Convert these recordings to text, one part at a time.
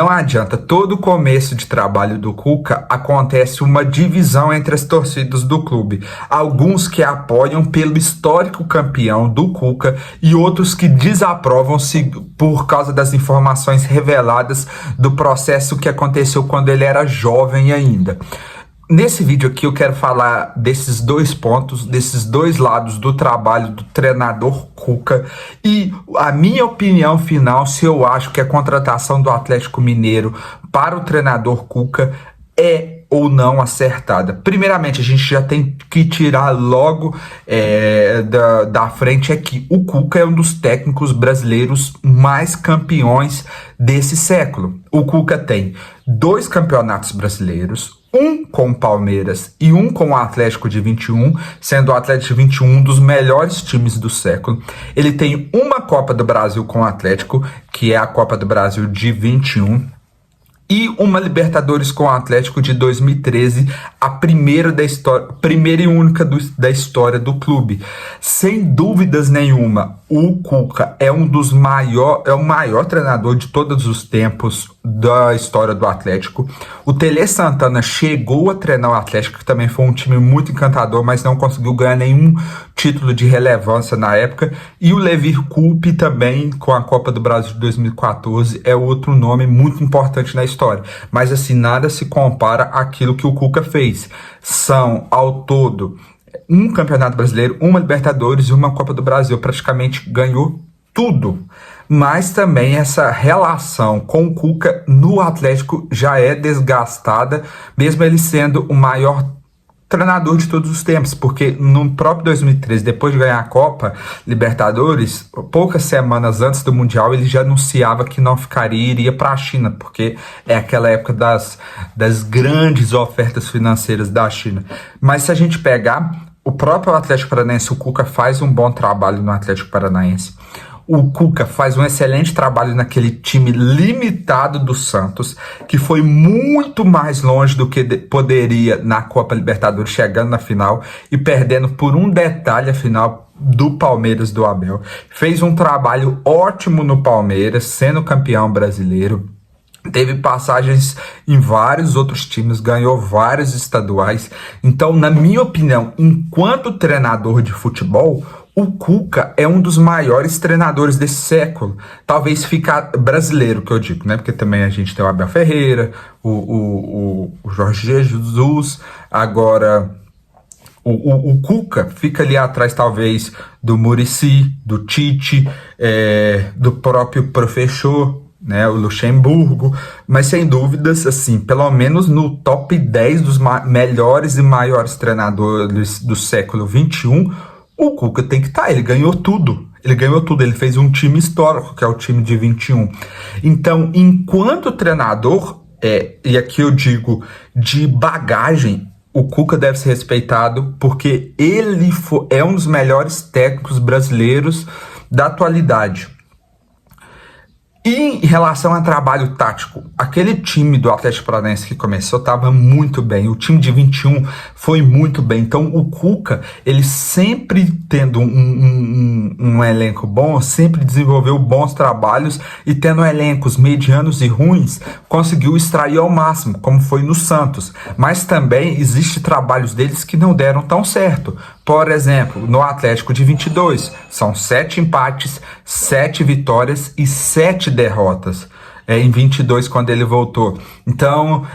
Não adianta, todo começo de trabalho do Cuca acontece uma divisão entre as torcidas do clube. Alguns que apoiam pelo histórico campeão do Cuca e outros que desaprovam-se por causa das informações reveladas do processo que aconteceu quando ele era jovem ainda. Nesse vídeo aqui eu quero falar desses dois pontos, desses dois lados do trabalho do treinador Cuca e a minha opinião final se eu acho que a contratação do Atlético Mineiro para o treinador Cuca é ou não acertada. Primeiramente, a gente já tem que tirar logo da frente aqui. O Cuca é um dos técnicos brasileiros mais campeões desse século. O Cuca tem 2 campeonatos brasileiros, um com o Palmeiras e um com o Atlético de 21, sendo o Atlético de 21 um dos melhores times do século. Ele tem uma Copa do Brasil com o Atlético, que é a Copa do Brasil de 21, e uma Libertadores com o Atlético de 2013, a primeira e única da história do clube. Sem dúvidas nenhuma, o Cuca é o maior treinador de todos os tempos da história do Atlético. O Tele Santana chegou a treinar o Atlético, que também foi um time muito encantador, mas não conseguiu ganhar nenhum título de relevância na época. E o Levir Coupe também, com a Copa do Brasil de 2014, é outro nome muito importante na história. Mas assim, nada se compara àquilo que o Cuca fez. São, ao todo, um Campeonato Brasileiro, uma Libertadores e uma Copa do Brasil. Praticamente ganhou tudo. Mas também essa relação com o Cuca no Atlético já é desgastada, mesmo ele sendo o maior treinador de todos os tempos, porque no próprio 2013, depois de ganhar a Copa Libertadores, poucas semanas antes do Mundial, ele já anunciava que não ficaria e iria para a China, porque é aquela época das grandes ofertas financeiras da China. Mas se a gente pegar o próprio Atlético Paranaense, o Cuca faz um bom trabalho no Atlético Paranaense. O Cuca faz um excelente trabalho naquele time limitado do Santos, que foi muito mais longe do que poderia na Copa Libertadores, chegando na final e perdendo por um detalhe a final do Palmeiras do Abel. Fez um trabalho ótimo no Palmeiras, sendo campeão brasileiro. Teve passagens em vários outros times, ganhou vários estaduais. Então, na minha opinião, enquanto treinador de futebol, o Cuca é um dos maiores treinadores desse século. Talvez ficar brasileiro, que eu digo, né? Porque também a gente tem o Abel Ferreira, o Jorge Jesus. Agora, o Cuca fica ali atrás, talvez, do Muricy, do Tite, do próprio professor, né, o Luxemburgo, mas sem dúvidas, assim, pelo menos no top 10 dos melhores e maiores treinadores do século XXI, o Cuca tem que estar. Ele ganhou tudo. Ele fez um time histórico, que é o time de 21. Então, enquanto treinador, e aqui eu digo de bagagem, o Cuca deve ser respeitado, porque ele é um dos melhores técnicos brasileiros da atualidade. E em relação a trabalho tático, aquele time do Atlético Paranaense que começou estava muito bem, o time de 21 foi muito bem. Então o Cuca, ele sempre tendo um elenco bom, sempre desenvolveu bons trabalhos e tendo elencos medianos e ruins, conseguiu extrair ao máximo, como foi no Santos. Mas também existem trabalhos deles que não deram tão certo. Por exemplo, no Atlético de 22, são 7 empates, 7 vitórias e 7 derrotas em 22 quando ele voltou. Então,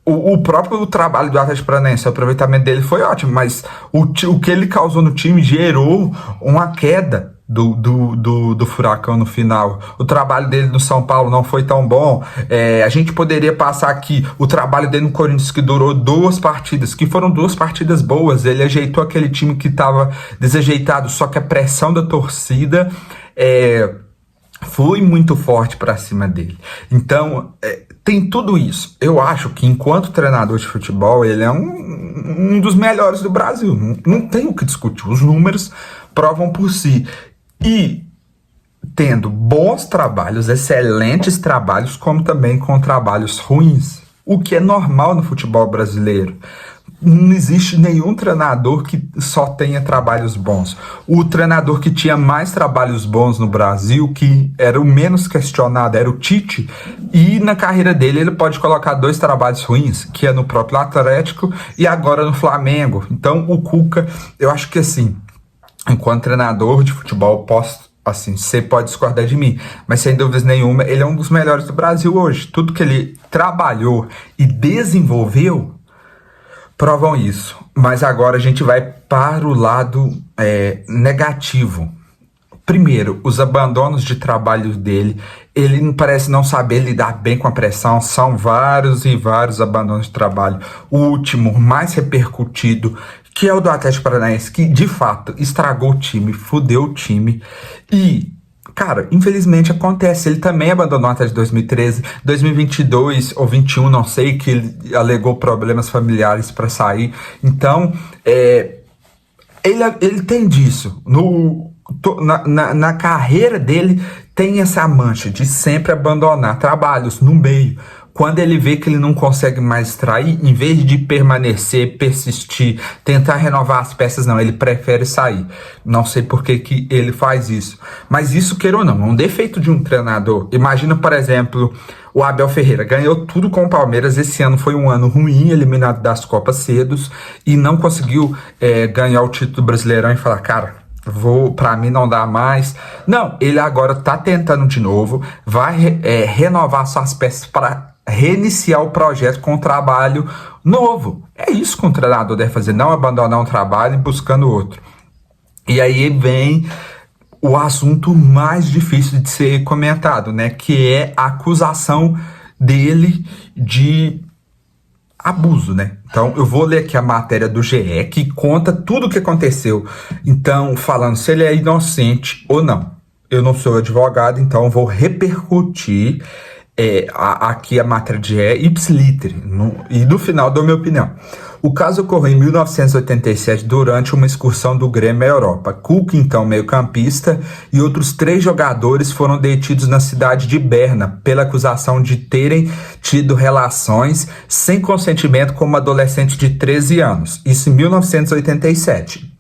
o próprio trabalho do Atlético Paranaense, o aproveitamento dele foi ótimo, mas o que ele causou no time gerou uma queda do Furacão no final. O trabalho dele no São Paulo não foi tão bom. A gente poderia passar aqui o trabalho dele no Corinthians, que durou 2 partidas, que foram 2 partidas boas. Ele ajeitou aquele time que estava desajeitado, só que a pressão da torcida foi muito forte para cima dele. Então, tem tudo isso. Eu acho que, enquanto treinador de futebol, ele é um dos melhores do Brasil. Não tem o que discutir. Os números provam por si. E tendo bons trabalhos, excelentes trabalhos, como também com trabalhos ruins. O que é normal no futebol brasileiro. Não existe nenhum treinador que só tenha trabalhos bons. O treinador que tinha mais trabalhos bons no Brasil, que era o menos questionado, era o Tite. E na carreira dele ele pode colocar 2 trabalhos ruins, que é no próprio Atlético e agora no Flamengo. Então o Cuca, eu acho que assim, enquanto treinador de futebol, posso, assim, você pode discordar de mim, mas sem dúvidas nenhuma, ele é um dos melhores do Brasil hoje. Tudo que ele trabalhou e desenvolveu provam isso. Mas agora a gente vai para o lado negativo. Primeiro, os abandonos de trabalho dele. Ele parece não saber lidar bem com a pressão. São vários e vários abandonos de trabalho. O último, mais repercutido, que é o do Atlético Paranaense, que de fato estragou o time, fudeu o time. E, cara, infelizmente acontece. Ele também abandonou até de 2013, 2022 ou 21, não sei, que ele alegou problemas familiares para sair. Então, ele tem disso. Na carreira dele tem essa mancha de sempre abandonar trabalhos no meio. Quando ele vê que ele não consegue mais extrair, em vez de permanecer, persistir, tentar renovar as peças, não, ele prefere sair. Não sei por que ele faz isso. Mas isso, queira ou não, é um defeito de um treinador. Imagina, por exemplo, o Abel Ferreira ganhou tudo com o Palmeiras. Esse ano foi um ano ruim, eliminado das Copas cedos, e não conseguiu ganhar o título brasileirão e falar, cara, pra mim não dá mais. Não, ele agora tá tentando de novo, vai renovar suas peças para reiniciar o projeto com um trabalho novo. É isso que um treinador deve fazer, não abandonar um trabalho e buscando outro. E aí vem o assunto mais difícil de ser comentado, né? Que é a acusação dele de abuso, né? Então eu vou ler aqui a matéria do GE que conta tudo o que aconteceu. Então, falando se ele é inocente ou não. Eu não sou advogado, então eu vou repercutir aqui a matéria de GE ipsiliter, e no final dou minha opinião. O caso ocorreu em 1987 durante uma excursão do Grêmio à Europa. Cuca, então meio-campista, e outros 3 jogadores foram detidos na cidade de Berna pela acusação de terem tido relações sem consentimento com uma adolescente de 13 anos. Isso em 1987.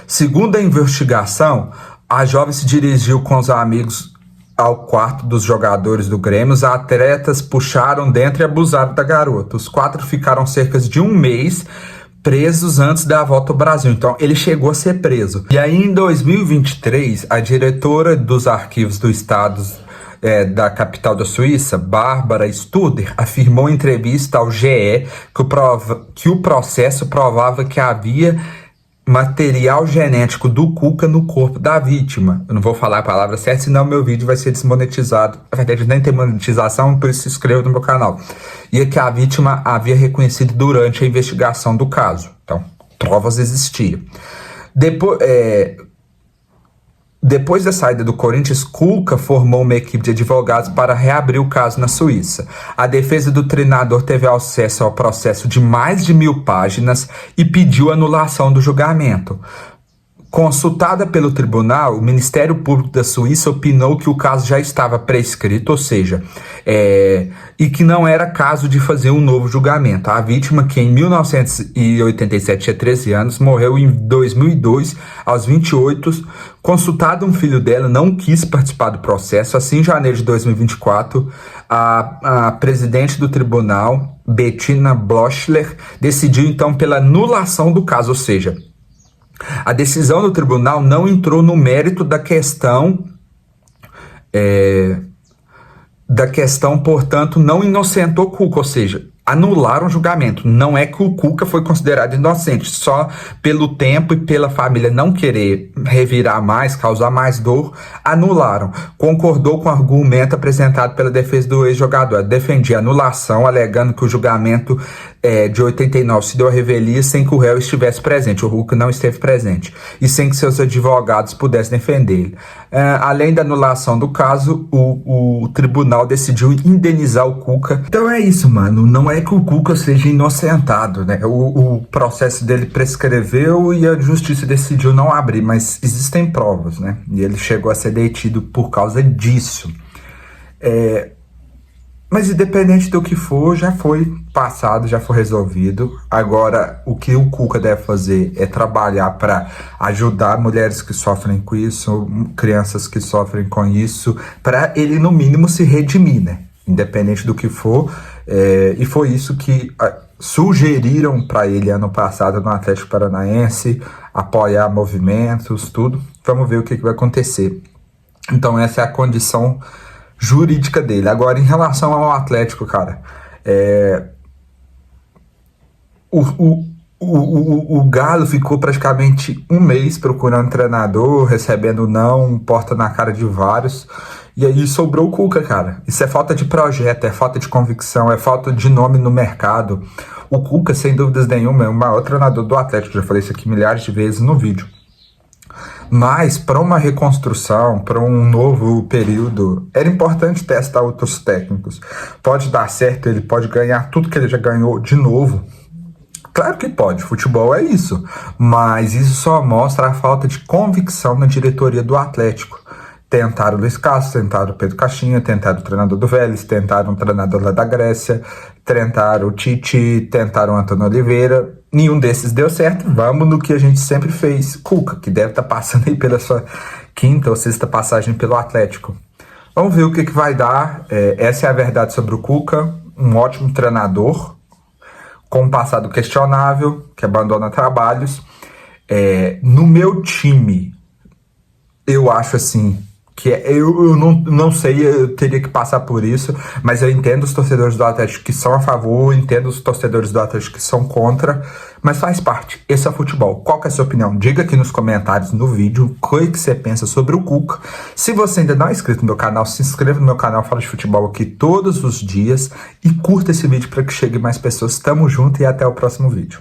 Segundo a investigação, a jovem se dirigiu com os amigos ao quarto dos jogadores do Grêmio. Os atletas puxaram dentro e abusaram da garota. Os 4 ficaram cerca de um mês presos antes da volta ao Brasil. Então, ele chegou a ser preso. E aí, em 2023, a diretora dos arquivos do Estado da capital da Suíça, Bárbara Studer, afirmou em entrevista ao GE que o processo provava que havia material genético do Cuca no corpo da vítima. Eu não vou falar a palavra certa, senão meu vídeo vai ser desmonetizado. Na verdade, nem tem monetização, por isso se inscreva no meu canal. E que a vítima havia reconhecido durante a investigação do caso. Então, provas existiam. Depois da saída do Corinthians, Cuca formou uma equipe de advogados para reabrir o caso na Suíça. A defesa do treinador teve acesso ao processo de mais de 1.000 páginas e pediu anulação do julgamento. Consultada pelo tribunal, o Ministério Público da Suíça opinou que o caso já estava prescrito, ou seja, e que não era caso de fazer um novo julgamento. A vítima, que em 1987 tinha 13 anos, morreu em 2002, aos 28. Consultado um filho dela, não quis participar do processo. Assim, em janeiro de 2024, a presidente do tribunal, Bettina Bloschler, decidiu então pela anulação do caso, ou seja, a decisão do tribunal não entrou no mérito da questão, portanto, não inocentou Cuca, ou seja, anularam o julgamento. Não é que o Cuca foi considerado inocente, só pelo tempo e pela família não querer revirar mais, causar mais dor, anularam. Concordou com o argumento apresentado pela defesa do ex-jogador. Defendia a anulação, alegando que o julgamento de 89 se deu a revelia sem que o réu estivesse presente. O Cuca não esteve presente e sem que seus advogados pudessem defender ele. Além da anulação do caso, o tribunal decidiu indenizar o Cuca. Então é isso, mano. Não é que o Cuca seja inocentado, né? O processo dele prescreveu e a justiça decidiu não abrir, mas existem provas, né? E ele chegou a ser detido por causa disso. Mas independente do que for, já foi passado, já foi resolvido. Agora, o que o Cuca deve fazer é trabalhar para ajudar mulheres que sofrem com isso, crianças que sofrem com isso, para ele, no mínimo, se redimir, né? Independente do que for. E foi isso que sugeriram para ele ano passado no Atlético Paranaense, apoiar movimentos, tudo. Vamos ver o que vai acontecer. Então, essa é a condição jurídica dele. Agora, em relação ao Atlético, cara, o, o, o Galo ficou praticamente um mês procurando treinador, recebendo não, porta na cara de vários, e aí sobrou o Cuca, cara. Isso é falta de projeto, é falta de convicção, é falta de nome no mercado. O Cuca, sem dúvidas nenhuma, é o maior treinador do Atlético, já falei isso aqui milhares de vezes no vídeo. Mas para uma reconstrução, para um novo período, era importante testar outros técnicos. Pode dar certo, ele pode ganhar tudo que ele já ganhou de novo. Claro que pode, futebol é isso. Mas isso só mostra a falta de convicção na diretoria do Atlético. Tentaram o Luiz Castro, tentaram o Pedro Caixinha, tentaram o treinador do Vélez, tentaram o treinador lá da Grécia, tentaram o Tite, tentaram o Antônio Oliveira. Nenhum desses deu certo. Vamos no que a gente sempre fez. Cuca, que deve estar passando aí pela sua quinta ou sexta passagem pelo Atlético. Vamos ver o que vai dar. Essa é a verdade sobre o Cuca. Um ótimo treinador, com um passado questionável, que abandona trabalhos. No meu time, eu acho assim, que eu não sei, eu teria que passar por isso, mas eu entendo os torcedores do Atlético que são a favor, entendo os torcedores do Atlético que são contra, mas faz parte, esse é o futebol. Qual que é a sua opinião? Diga aqui nos comentários no vídeo o que você pensa sobre o Cuca. Se você ainda não é inscrito no meu canal, se inscreva no meu canal, Fala de Futebol aqui todos os dias e curta esse vídeo para que chegue mais pessoas. Tamo junto e até o próximo vídeo.